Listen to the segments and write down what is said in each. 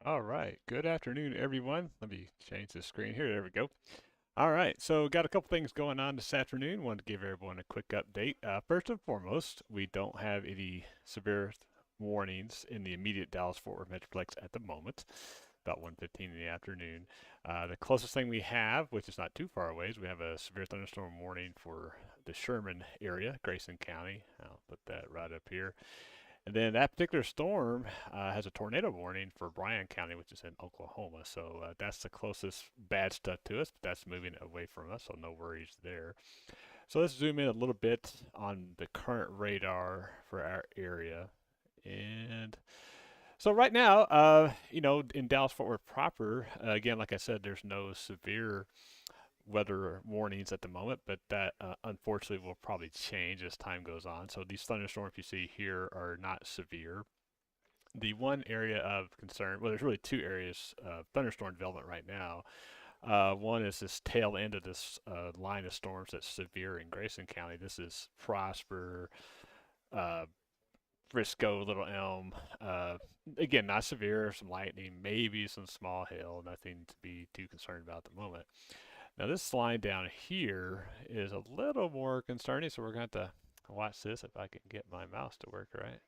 All right. Good afternoon, everyone. Let me change the screen here. There we go. All right. So, got a couple things going on this afternoon. Wanted to give everyone a quick update. First and foremost, we don't have any severe warnings in the immediate Dallas-Fort Worth Metroplex at the moment. About 1:15 in the afternoon. The closest thing we have, which is not too far away, is we have a severe thunderstorm warning for the Sherman area, Grayson County. I'll put that right up here. And then that particular storm has a tornado warning for Bryan County, which is in Oklahoma. So that's the closest bad stuff to us, but that's moving away from us, so no worries there. So let's zoom in a little bit on the current radar for our area. And so right now, in Dallas Fort Worth proper, again, like I said, there's no severe weather warnings at the moment, but that unfortunately will probably change as time goes on. So these thunderstorms you see here are not severe. The one area of concern, well, there's really two areas of thunderstorm development right now. One is this tail end of this line of storms that's severe in Grayson County. This is Prosper, uh, Frisco, Little Elm. Again, not severe, some lightning, maybe some small hail, nothing to be too concerned about at the moment. Now this line down here is a little more concerning, so we're going to have to watch this if I can get my mouse to work right.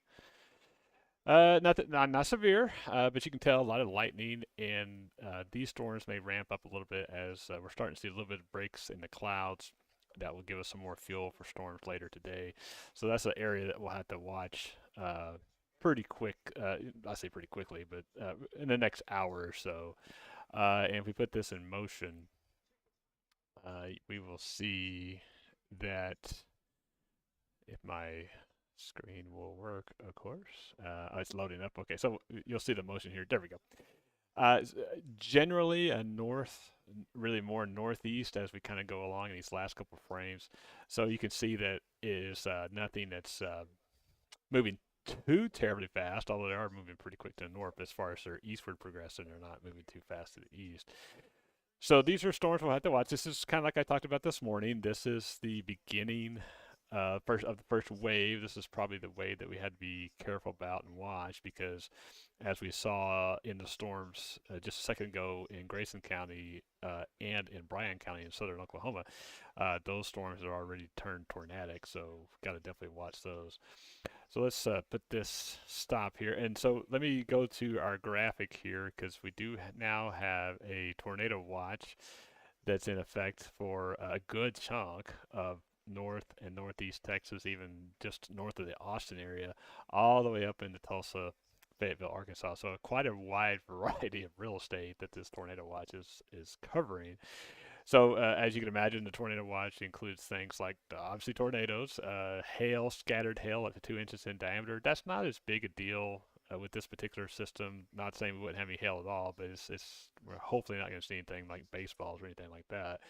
Not severe, but you can tell a lot of lightning, and these storms may ramp up a little bit as we're starting to see a little bit of breaks in the clouds. That will give us some more fuel for storms later today. So that's an area that we'll have to watch pretty quick. I say pretty quickly, but in the next hour or so. And if we put this in motion, we will see that if my screen will work, of course. It's loading up. Okay, so you'll see the motion here. There we go. Generally, a north, really more northeast as we kind of go along in these last couple frames. So you can see that is nothing that's moving too terribly fast, although they are moving pretty quick to the north as far as they're eastward progressing. They're not moving too fast to the east. So these are storms we'll have to watch. This is kind of like I talked about this morning. This is the beginning first of the first wave. This is probably the wave that we had to be careful about and watch because, as we saw in the storms just a second ago in Grayson County and in Bryan County in southern Oklahoma, those storms are already turned tornadic. So got to definitely watch those. So let's put this stop here. And so let me go to our graphic here because we do now have a tornado watch that's in effect for a good chunk of north and northeast Texas, even just north of the Austin area, all the way up into Tulsa, Fayetteville, Arkansas. So quite a wide variety of real estate that this tornado watch is covering. So, as you can imagine, the tornado watch includes things like obviously tornadoes, hail, scattered hail up to 2 inches in diameter. That's not as big a deal with this particular system. Not saying we wouldn't have any hail at all, but we're hopefully not going to see anything like baseballs or anything like that.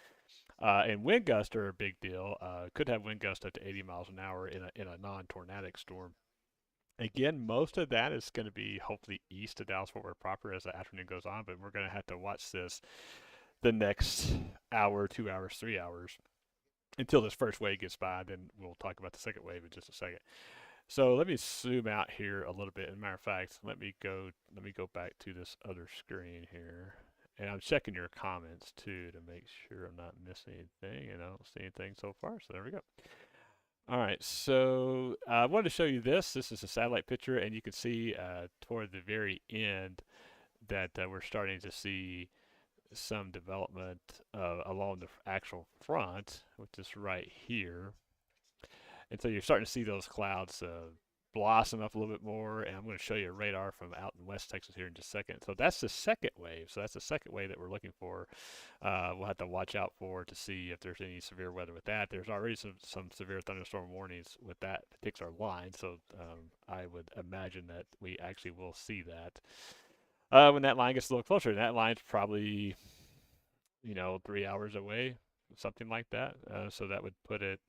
And wind gusts are a big deal. Could have wind gusts up to 80 miles an hour in a non-tornadic storm. Again, most of that is going to be hopefully east of Dallas Fort Worth proper as the afternoon goes on, but we're going to have to watch this the next hour, 2 hours, 3 hours until this first wave gets by. Then we'll talk about the second wave in just a second. So let me zoom out here a little bit. As a matter of fact, let me go back to this other screen here. And I'm checking your comments too to make sure I'm not missing anything, and I don't see anything so far. So there we go. All right, so I wanted to show you this. This is a satellite picture, and you can see toward the very end that we're starting to see some development along the actual front, which is right here. And so you're starting to see those clouds blossom up a little bit more. And I'm going to show you a radar from out in West Texas here in just a second. So that's the second wave. So that's the second wave that we're looking for. We'll have to watch out for to see if there's any severe weather with that. There's already some severe thunderstorm warnings with that particular line. So I would imagine that we actually will see that. When that line gets a little closer, and that line's probably 3 hours away, something like that. So that would put it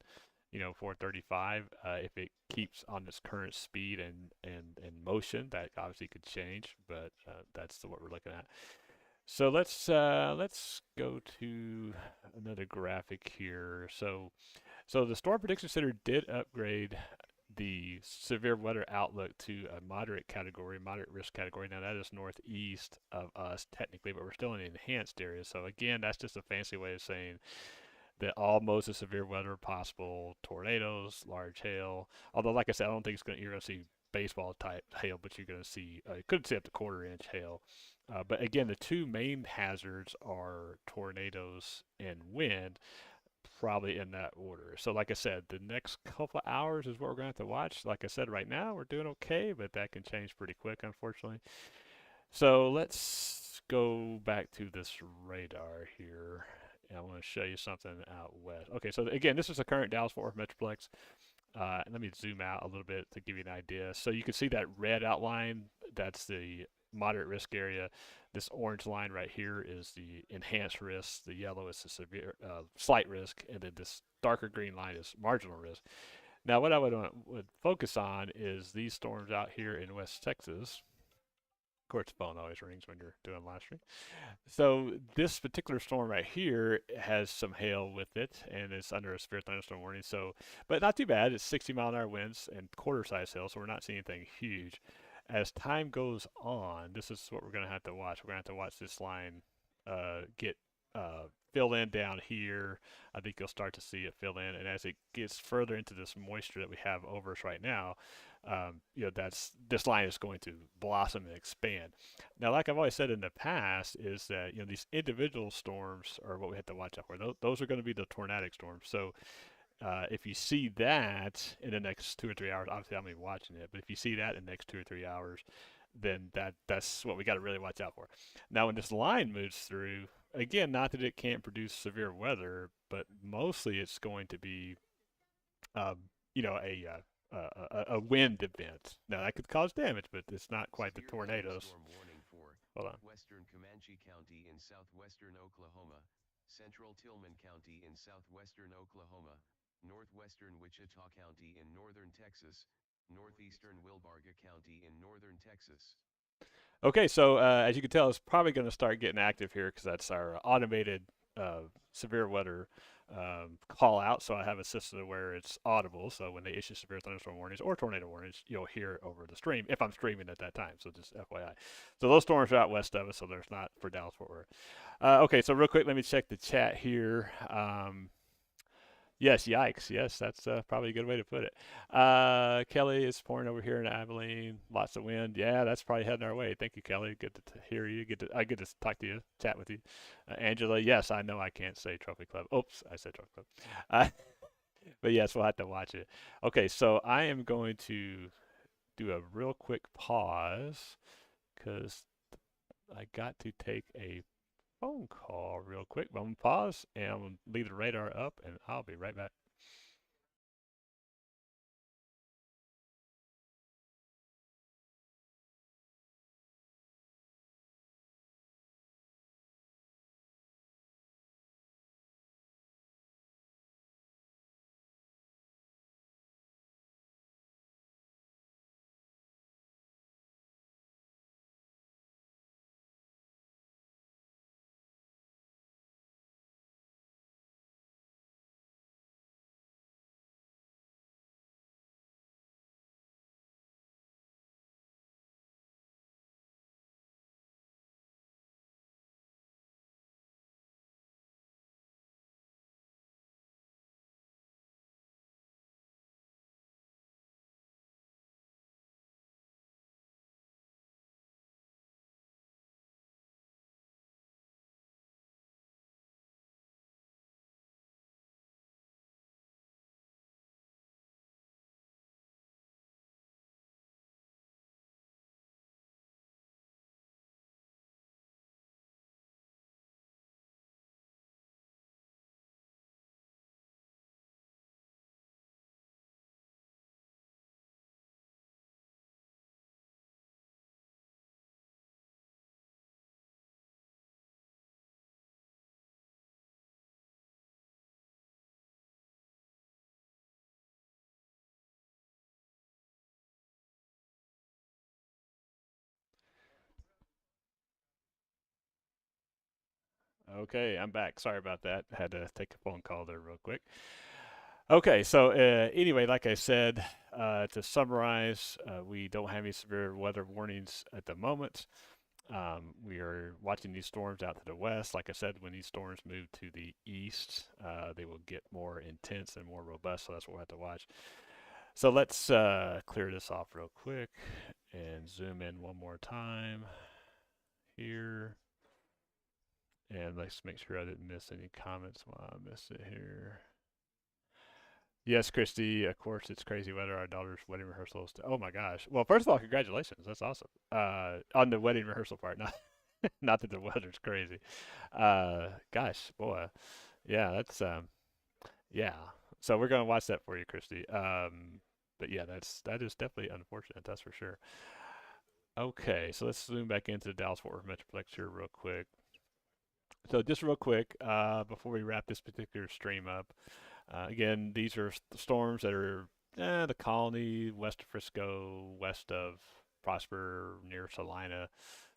435. If it keeps on its current speed and motion, that obviously could change, but that's what we're looking at. So let's go to another graphic here. So the Storm Prediction Center did upgrade the severe weather outlook to a moderate category, moderate risk category. Now that is northeast of us technically, but we're still in the enhanced area. So again, that's just a fancy way of saying that all modes of severe weather are possible: tornadoes, large hail. Although, like I said, I don't think you're going to see baseball type hail, but you're going to see you could see up to quarter-inch hail. But again, the two main hazards are tornadoes and wind, probably in that order. So, like I said, the next couple of hours is what we're going to have to watch. Like I said, right now we're doing okay, but that can change pretty quick, unfortunately. So let's go back to this radar here. And I want to show you something out west. Okay, so again, this is the current Dallas-Fort Worth Metroplex. And let me zoom out a little bit to give you an idea. So you can see that red outline, that's the moderate risk area. This orange line right here is the enhanced risk. The yellow is the severe, slight risk, and then this darker green line is marginal risk. Now, what I would focus on is these storms out here in West Texas. Of course, the phone always rings when you're doing live stream. So this particular storm right here has some hail with it, and it's under a severe thunderstorm warning. So, but not too bad. It's 60-mile-an-hour winds and quarter-size hail, so we're not seeing anything huge. As time goes on, this is what we're going to have to watch. We're going to have to watch this line get fill in down here. I think you'll start to see it fill in, and as it gets further into this moisture that we have over us right now, that's this line is going to blossom and expand. Now, like I've always said in the past, is that these individual storms are what we have to watch out for. Those are going to be the tornadic storms. So if you see that in the next 2 or 3 hours, obviously I'm gonna be watching it, but if you see that in the next 2 or 3 hours, then that's what we got to really watch out for. Now, when this line moves through, again, not that it can't produce severe weather, but mostly it's going to be, you know, a wind event. Now that could cause damage, but it's not quite the tornadoes. Hold on. Western Comanche County in southwestern Oklahoma, central Tillman County in southwestern Oklahoma, northwestern Wichita County in northern Texas, northeastern Wilbarga County in northern Texas. Okay, so as you can tell, it's probably going to start getting active here because that's our automated severe weather call out. So I have a system where it's audible. So when they issue severe thunderstorm warnings or tornado warnings, you'll hear it over the stream if I'm streaming at that time. So just FYI. So those storms are out west of us, so there's not for Dallas Fort Worth. Okay, so real quick, let me check the chat here. Yes, yikes. Yes, that's probably a good way to put it. Kelly is pouring over here in Abilene. Lots of wind. Yeah, that's probably heading our way. Thank you, Kelly. Good to hear you. I get to talk to you, chat with you. Angela, yes, I know I can't say Trophy Club. Oops, I said Trophy Club. Uh, but yes, we'll have to watch it. Okay, so I am going to do a real quick pause because I got to take a phone call real quick. I'm going to pause and I'm going to leave the radar up and I'll be right back. Okay, I'm back. Sorry about that. Had to take a phone call there real quick. Okay, so anyway, like I said, to summarize, we don't have any severe weather warnings at the moment. We are watching these storms out to the west. Like I said, when these storms move to the east, they will get more intense and more robust. So that's what we'll have to watch. So let's clear this off real quick and zoom in one more time here. And let's make sure I didn't miss any comments while I missed it here. Yes, Christy. Of course, it's crazy weather. Our daughter's wedding rehearsals. Oh my gosh. Well, first of all, congratulations. That's awesome. On the wedding rehearsal part, not not that the weather's crazy. Gosh, boy. Yeah, that's yeah. So we're gonna watch that for you, Christy. But yeah, that is definitely unfortunate. That's for sure. Okay, so let's zoom back into the Dallas Fort Worth Metroplex here real quick. So just real quick, before we wrap this particular stream up, again, these are storms that are the Colony, west of Frisco, west of Prosper, near Salina,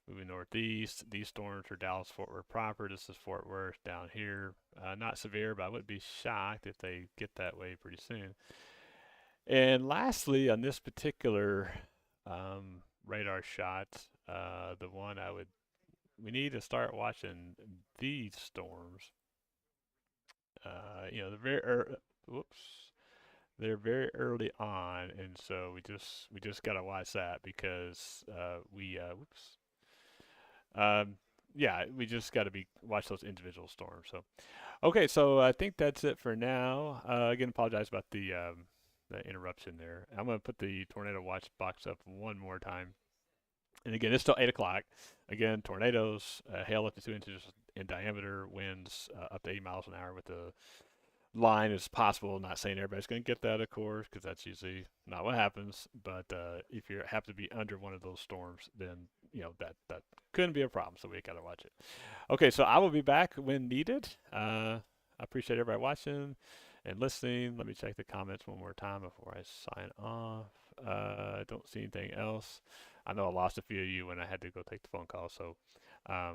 moving northeast. These storms are Dallas Fort Worth proper. This is Fort Worth down here. Not severe, but I would be shocked if they get that way pretty soon. And lastly, on this particular radar shot, the one we need to start watching these storms. The whoops, they're very early on, and so we just gotta watch that because whoops, yeah, we just gotta be watch those individual storms. So okay, so I think that's it for now. Again, apologize about the interruption there. I'm gonna put the tornado watch box up one more time. And again, it's till 8 o'clock. Again, tornadoes, hail up to 2 inches in diameter, winds up to 80 miles an hour with the line as possible. Not saying everybody's going to get that, of course, because that's usually not what happens. But if you happen to be under one of those storms, then that couldn't be a problem. So we got to watch it. Okay, so I will be back when needed. I appreciate everybody watching and listening. Let me check the comments one more time before I sign off. I don't see anything else. I know I lost a few of you when I had to go take the phone call, so I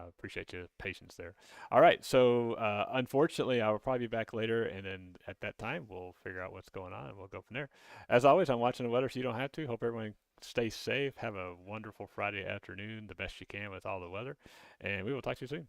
appreciate your patience there. All right, so unfortunately, I will probably be back later, and then at that time, we'll figure out what's going on, and we'll go from there. As always, I'm watching the weather, so you don't have to. Hope everyone stays safe. Have a wonderful Friday afternoon, the best you can with all the weather, and we will talk to you soon.